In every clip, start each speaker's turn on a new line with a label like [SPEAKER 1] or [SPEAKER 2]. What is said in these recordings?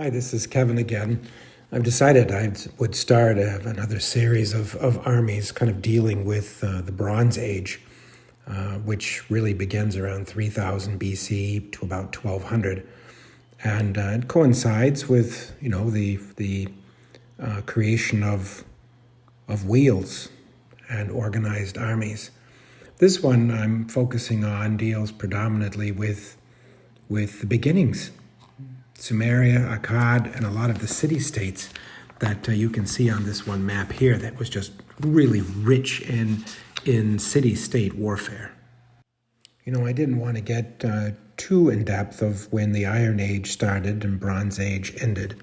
[SPEAKER 1] Hi, this is Kevin again. I've decided I would start another series of armies kind of dealing with the Bronze Age, which really begins around 3000 BC to about 1200. And it coincides with, the creation of wheels and organized armies. This one I'm focusing on deals predominantly with the beginnings. Sumaria, Akkad, and a lot of the city-states that you can see on this one map here that was just really rich in city-state warfare. I didn't want to get too in-depth of when the Iron Age started and Bronze Age ended,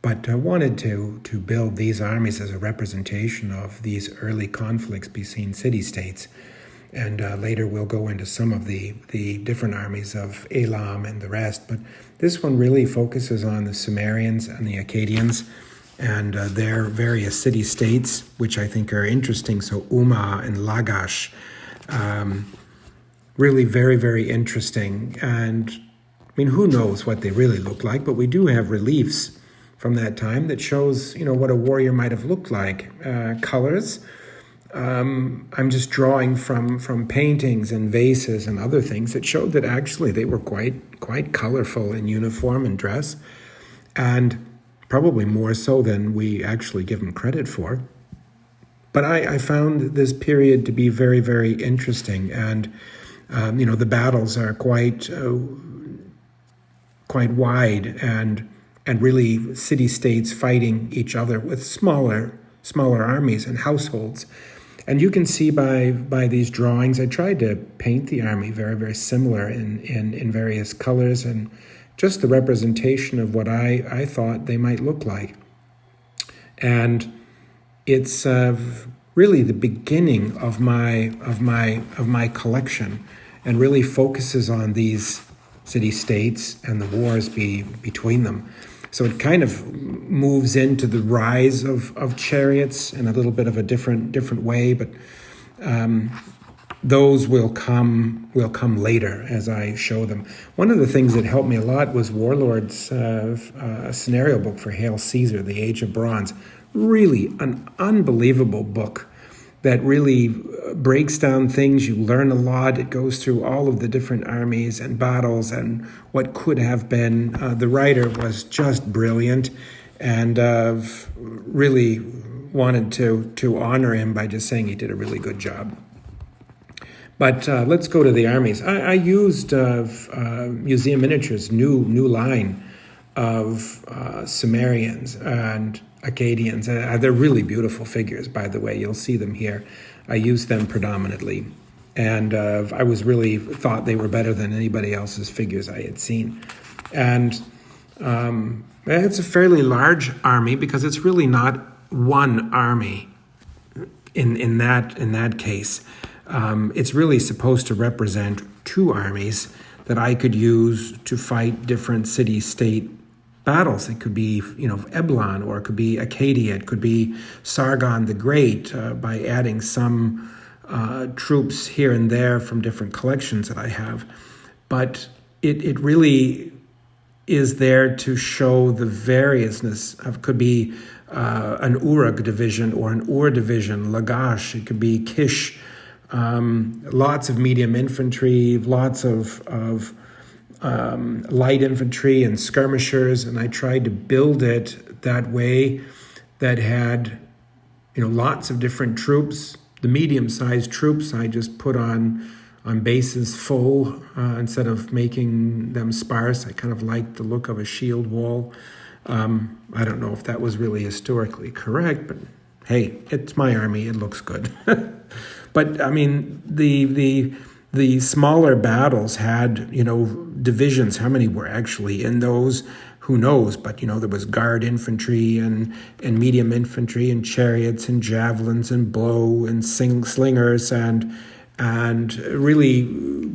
[SPEAKER 1] but I wanted to build these armies as a representation of these early conflicts between city-states. And later we'll go into some of the different armies of Elam and the rest. But this one really focuses on the Sumerians and the Akkadians and their various city-states, which I think are interesting. So Umma and Lagash, really very, very interesting. And who knows what they really look like, but we do have reliefs from that time that shows, what a warrior might have looked like. Colors. I'm just drawing from paintings and vases and other things that showed that actually they were quite colorful in uniform and dress, and probably more so than we actually give them credit for. But I found this period to be very, very interesting, and the battles are quite wide and really city-states fighting each other with smaller armies and households. And you can see by these drawings, I tried to paint the army very, very similar in various colors and just the representation of what I thought they might look like. And it's really the beginning of my collection, and really focuses on these city-states and the wars between them. So it kind of moves into the rise of chariots in a little bit of a different way, but those will come later as I show them. One of the things that helped me a lot was Warlord's scenario book for Hail Caesar, The Age of Bronze. Really an unbelievable book that really breaks down things. You learn a lot. It goes through all of the different armies and battles and what could have been. The writer was just brilliant, and really wanted to honor him by just saying he did a really good job. But let's go to the armies. I used Museum Miniatures' new line of Sumerians and Akkadians. They're really beautiful figures, by the way. You'll see them here. I used them predominantly. And I was really thought they were better than anybody else's figures I had seen. And it's a fairly large army because it's really not one army in that case. It's really supposed to represent two armies that I could use to fight different city-state battles. It could be, Eblon, or it could be Akkadia. It could be Sargon the Great, by adding some troops here and there from different collections that I have. But it really is there to show the variousness of, could be an Uruk division or an Ur division, Lagash. It could be Kish, lots of medium infantry, lots of light infantry and skirmishers, and I tried to build it that way, that had lots of different troops. The medium-sized troops I just put on bases full instead of making them sparse. I kind of liked the look of a shield wall. I don't know if that was really historically correct, but hey, it's my army. It looks good. But the smaller battles had, divisions. How many were actually in those? Who knows? But, there was guard infantry and medium infantry and chariots and javelins and bow and slingers, and really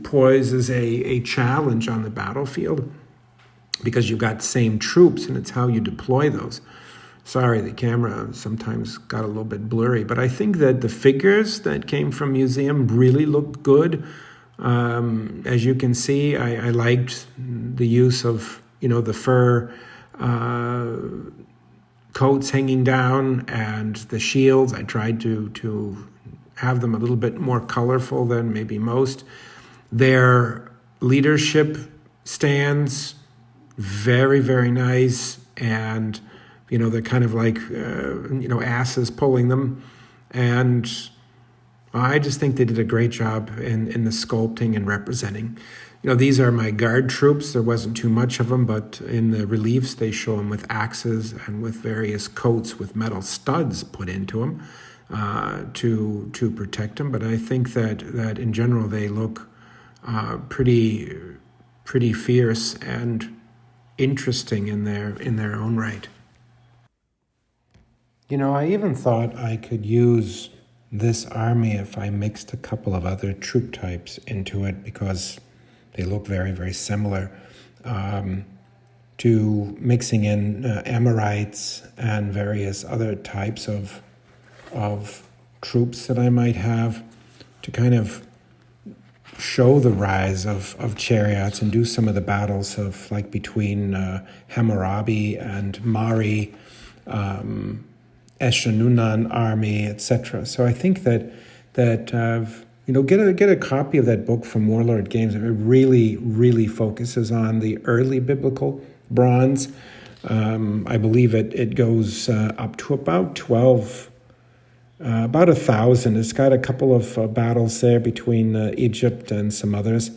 [SPEAKER 1] poses a challenge on the battlefield because you've got the same troops, and it's how you deploy those. Sorry, the camera sometimes got a little bit blurry, but I think that the figures that came from museum really looked good. As you can see, I liked the use of, the fur coats hanging down, and the shields. I tried to have them a little bit more colorful than maybe most. Their leadership stands, very, very nice, and they're kind of like asses pulling them, and I just think they did a great job in the sculpting and representing. These are my guard troops. There wasn't too much of them, but in the reliefs they show them with axes and with various coats with metal studs put into them to protect them. But I think that in general they look pretty fierce and interesting in their own right. I even thought I could use this army if I mixed a couple of other troop types into it, because they look very, very similar to mixing in Amorites and various other types of troops that I might have to kind of show the rise of chariots and do some of the battles of like between Hammurabi and Mari, Eshanunan army, etc. So I think that get a copy of that book from Warlord Games. It really, really focuses on the early biblical bronze. I believe it goes up to about 12, about 1,000. It's got a couple of battles there between Egypt and some others.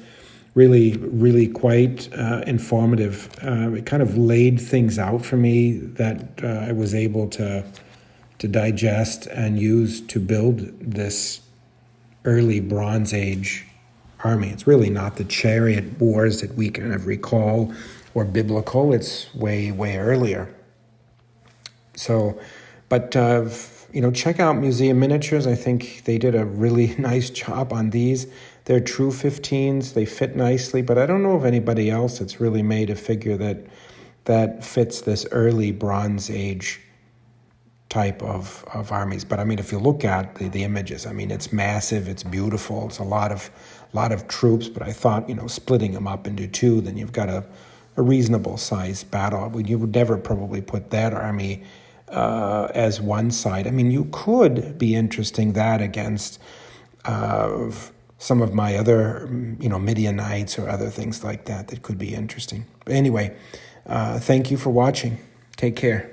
[SPEAKER 1] Really, really quite informative. It kind of laid things out for me that I was able to digest and use to build this early Bronze Age army. It's really not the chariot wars that we kind of recall or biblical. It's way, way earlier. So, but check out Museum Miniatures. I think they did a really nice job on these. They're true 15s. They fit nicely, but I don't know of anybody else that's really made a figure that fits this early Bronze Age type of armies. But I mean, if you look at the images, I mean, it's massive, it's beautiful, it's a lot of troops. But I thought, splitting them up into two, then you've got a reasonable sized battle. You would never probably put that army as one side. I mean, you could be interesting that against some of my other, Midianites or other things like that could be interesting. But anyway, thank you for watching. Take care.